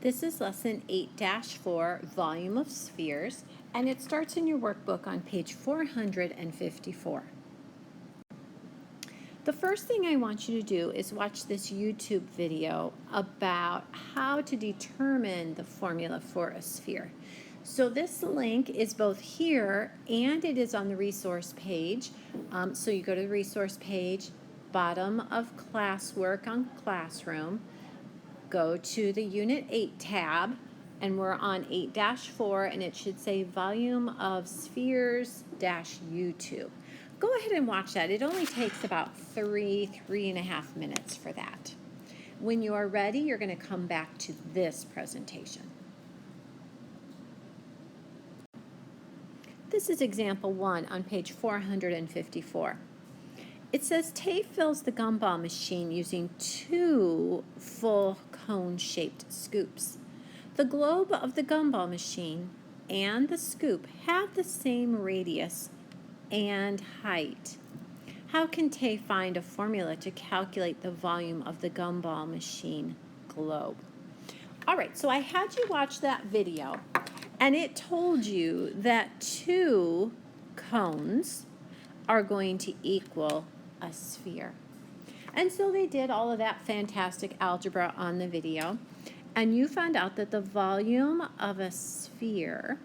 This is lesson 8-4, volume of spheres, and it starts in your workbook on page 454. The first thing I want you to do is watch this YouTube video about how to determine the formula for a sphere. So this link is both here and it is on the resource page. So you go to the resource page, bottom of classwork on classroom, go to the Unit 8 tab, and we're on 8-4, and it should say Volume of Spheres-YouTube. Go ahead and watch that. It only takes about 3.5 minutes for that. When you are ready, you're going to come back to this presentation. This is example 1 on page 454. It says Tay fills the gumball machine using 2 full cone-shaped scoops. The globe of the gumball machine and the scoop have the same radius and height. How can Tay find a formula to calculate the volume of the gumball machine globe? All right, so I had you watch that video, and it told you that 2 cones are going to equal a sphere. And so they did all of that fantastic algebra on the video, and you found out that the volume of a sphere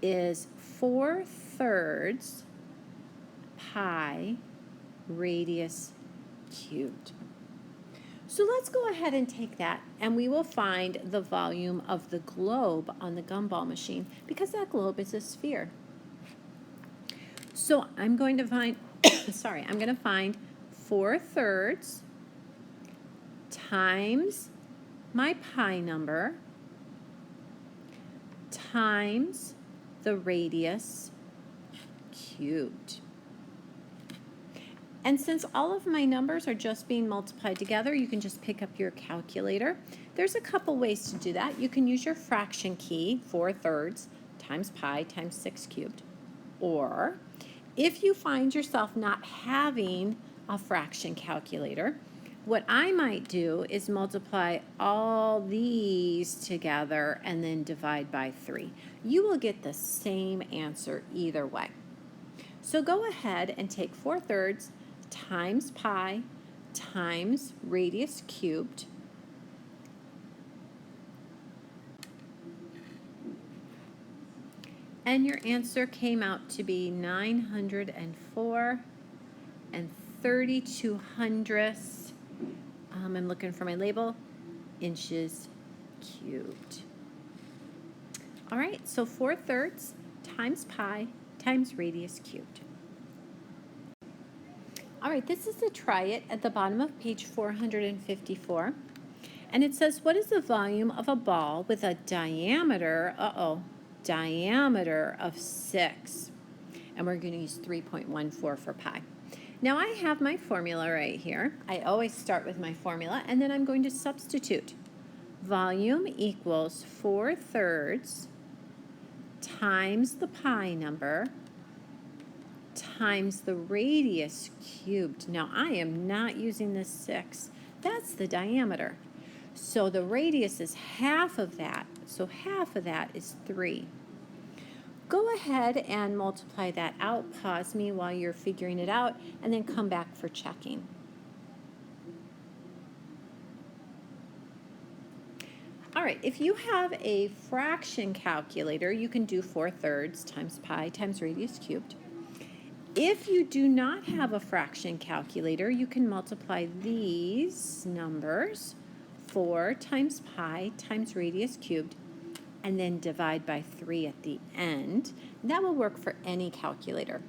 is 4/3 pi radius cubed. So let's go ahead and take that, and we will find the volume of the globe on the gumball machine, because that globe is a sphere. So I'm going to find, I'm going to find 4/3 times my pi number times the radius cubed. And since all of my numbers are just being multiplied together, you can just pick up your calculator. There's a couple ways to do that. You can use your fraction key, 4/3 times pi times 6 cubed. Or if you find yourself not having a fraction calculator, what I might do is multiply all these together and then divide by 3. You will get the same answer either way. So go ahead and take 4/3 times pi times radius cubed. And your answer came out to be 904 32/100. I'm looking for my label, inches cubed. All right, so 4/3 times pi times radius cubed. All right, this is the try it at the bottom of page 454. And it says, what is the volume of a ball with a diameter, diameter of 6? And we're going to use 3.14 for pi. Now I have my formula right here. I always start with my formula, and then I'm going to substitute. Volume equals 4/3 times the pi number times the radius cubed. Now I am not using the 6. That's the diameter. So the radius is half of that. So half of that is 3. Go ahead and multiply that out. Pause me while you're figuring it out, and then come back for checking. All right, if you have a fraction calculator, you can do 4/3 times pi times radius cubed. If you do not have a fraction calculator, you can multiply these numbers, 4 times pi times radius cubed, and then divide by 3 at the end. That will work for any calculator.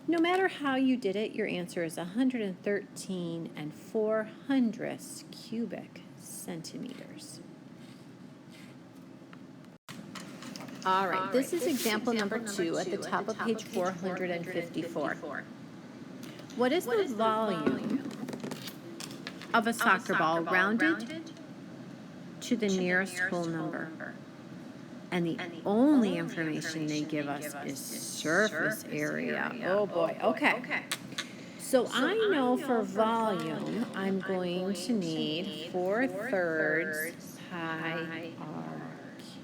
No matter how you did it, your answer is 113 400 cubic centimeters. All right, this is example number 2 at the top of page 454. What is the volume of a soccer ball rounded to the nearest whole number? And the only information they give us is surface area. Oh boy, okay. So I know for volume, I'm going to need 4/3 pi r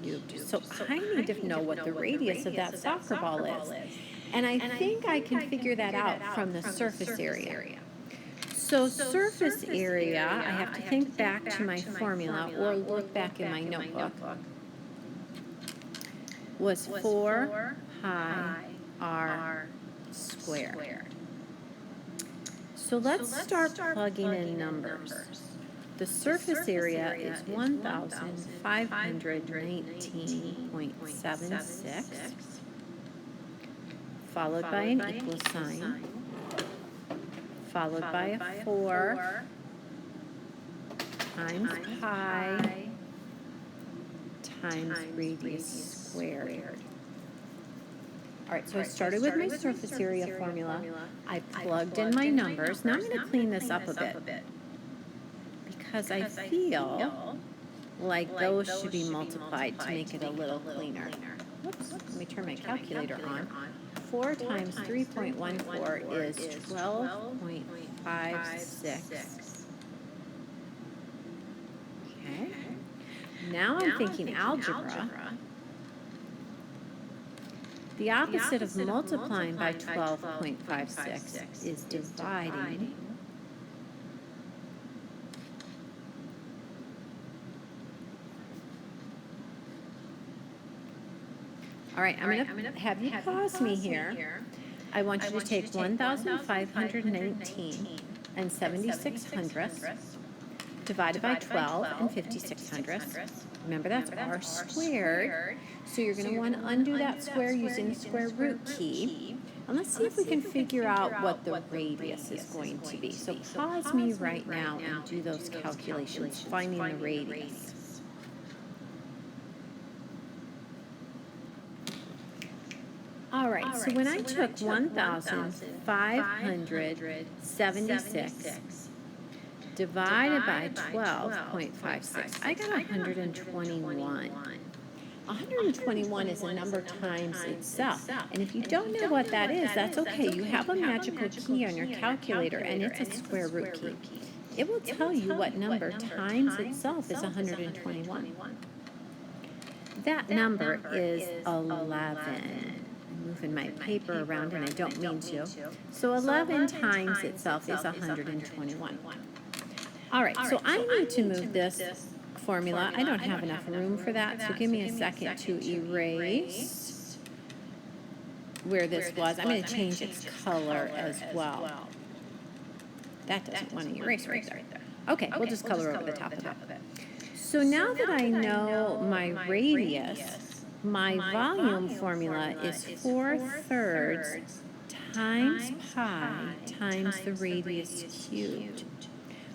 cubed. So I need to know what the radius of that soccer ball is. And I think I can figure that out from the surface area. So surface area, I have to think back to my formula or look back in my notebook, was 4 pi r squared. So let's start plugging in numbers. The surface area is 1,519.76, followed by an equal sign, followed by a 4 times pi times radius squared. All right, so I started with my surface area formula. I plugged in my numbers. Now I'm going to clean this up a bit because I feel like those should be multiplied to make it a little cleaner. Whoops, let me turn my calculator on. 4 times 3.14 is 12.56. Okay. Now I'm thinking algebra. The opposite of multiplying by 12.56 is dividing. All right, I'm going to have you pause me here. I want you to take 1,519 and 76 hundredths divided by 12 and 56 hundredths. Remember, that's r squared. So you're going to want to undo that square using the square root key. And let's see if we can figure out what the radius is going to be. So pause me right now and do those calculations, finding the radius. All right, so when I took 1,576 divided by 12.56, I got 121. 121 is a number times itself. And if you don't know what that is, that's okay. You have a magical key on your calculator, and it's a square root key. It will tell you what number times itself is 121. That number is 11. Moving my paper around and I don't mean to. So 11 times itself is 121. All right, so I need to move this formula. I don't have enough room for that, so give me a second to erase where this was. I'm going to change its color as well. That doesn't want to erase right there. Okay, we'll just color over the top of it. So now that I know my radius, my volume formula is 4/3 times pi times the radius cubed.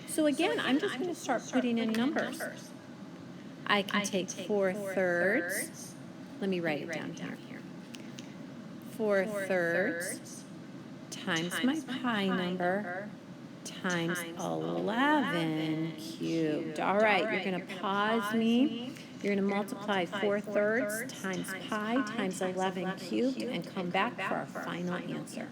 So again, I'm just going to start putting in numbers. I can take 4/3. Let me write it down here. 4/3 times my pi number times 11 cubed. All right, you're going to pause me. You're going to multiply 4/3 times pi times 11 cubed and come back for our final answer.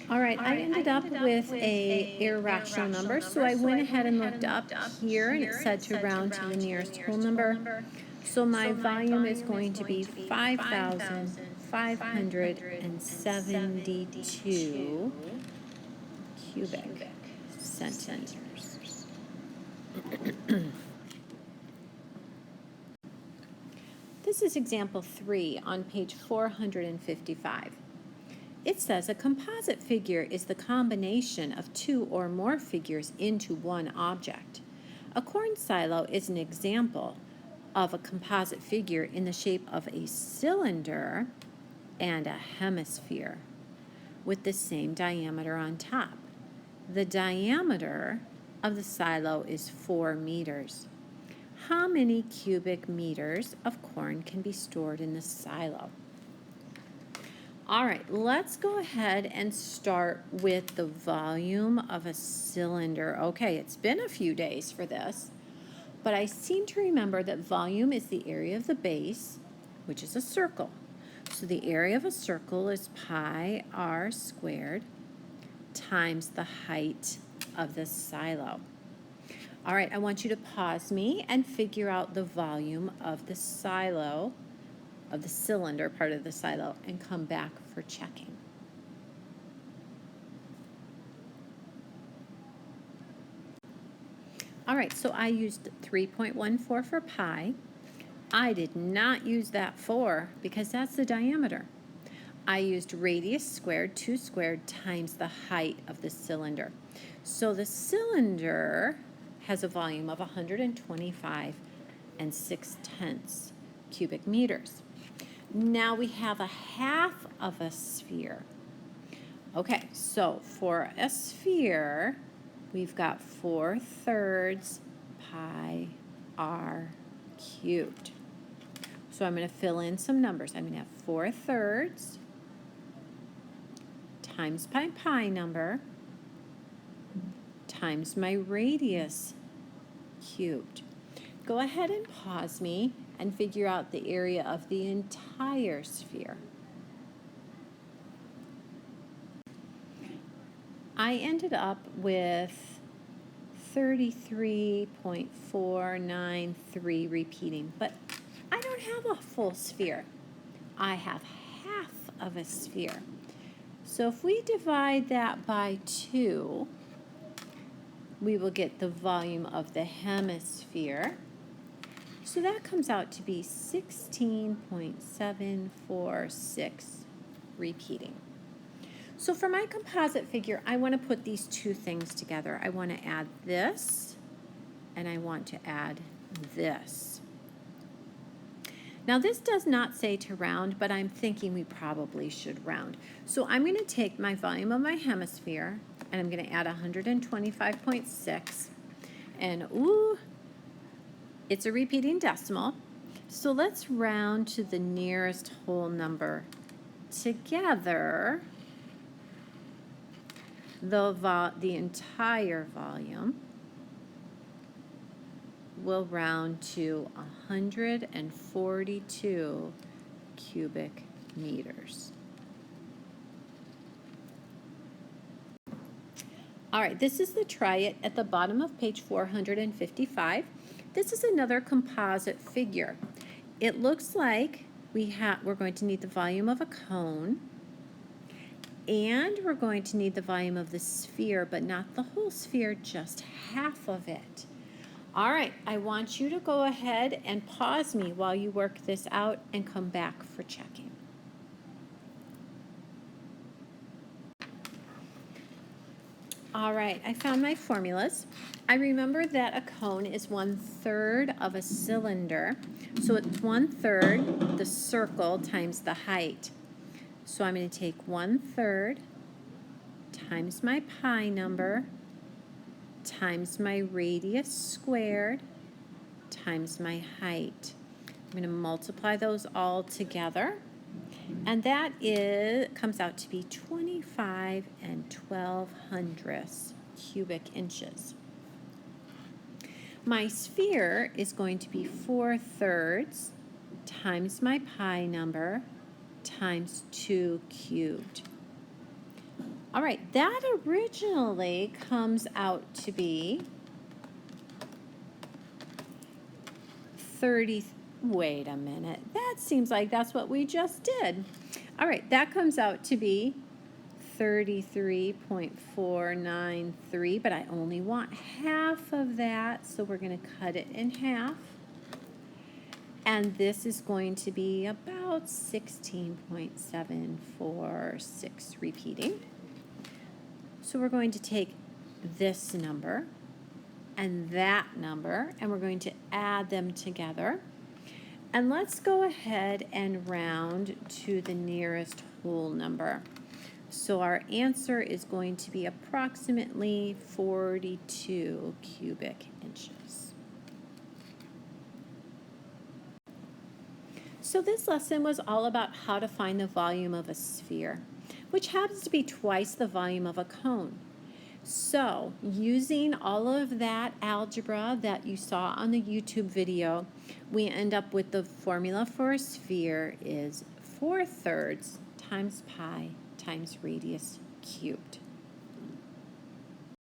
All right, I ended up with a irrational number, so I went ahead and looked up here, and it said to round to the nearest whole number. So my volume is going to be 5,572 cubic centimeters. This is example 3 on page 455. It says a composite figure is the combination of two or more figures into one object. A corn silo is an example of a composite figure in the shape of a cylinder and a hemisphere with the same diameter on top. The diameter of the silo is 4 meters. How many cubic meters of corn can be stored in the silo? All right, let's go ahead and start with the volume of a cylinder. Okay, it's been a few days for this, but I seem to remember that volume is the area of the base, which is a circle. So the area of a circle is pi r squared times the height of the silo. All right, I want you to pause me and figure out the volume of the silo, of the cylinder part of the silo, and come back for checking. All right, so I used 3.14 for pi. I did not use that 4 because that's the diameter. I used radius squared, 2 squared, times the height of the cylinder. So the cylinder has a volume of 125 and 6/10 cubic meters. Now we have a half of a sphere. Okay, so for a sphere, we've got 4/3 pi r cubed. So I'm going to fill in some numbers. I'm going to have 4/3 times my pi number times my radius cubed. Go ahead and pause me and figure out the area of the entire sphere. I ended up with 33.493 repeating, but I don't have a full sphere. I have half of a sphere. So if we divide that by 2, we will get the volume of the hemisphere. So that comes out to be 16.746 repeating. So for my composite figure, I want to put these two things together. I want to add this, and I want to add this. Now this does not say to round, but I'm thinking we probably should round. So I'm going to take my volume of my hemisphere, and I'm going to add 125.6, and ooh, it's a repeating decimal. So let's round to the nearest whole number. Together, the entire volume will round to 142 cubic meters. All right, this is the try it at the bottom of page 455. This is another composite figure. It looks like we're going to need the volume of a cone, and we're going to need the volume of the sphere, but not the whole sphere, just half of it. All right, I want you to go ahead and pause me while you work this out and come back for checking. All right, I found my formulas. I remember that a cone is 1/3 of a cylinder, so it's 1/3 the circle times the height. So I'm going to take 1/3 times my pi number times my radius squared times my height. I'm going to multiply those all together, and that comes out to be 25 12/100 cubic inches. My sphere is going to be 4/3 times my pi number times 2 cubed. All right, that originally comes out to be 30. Wait a minute. That seems like that's what we just did. All right, that comes out to be 33.493, but I only want half of that, so we're going to cut it in half. And this is going to be about 16.746 repeating. So we're going to take this number and that number, and we're going to add them together. And let's go ahead and round to the nearest whole number. So our answer is going to be approximately 42 cubic inches. So this lesson was all about how to find the volume of a sphere, which happens to be twice the volume of a cone. So using all of that algebra that you saw on the YouTube video, we end up with the formula for a sphere is 4/3 times pi times radius cubed.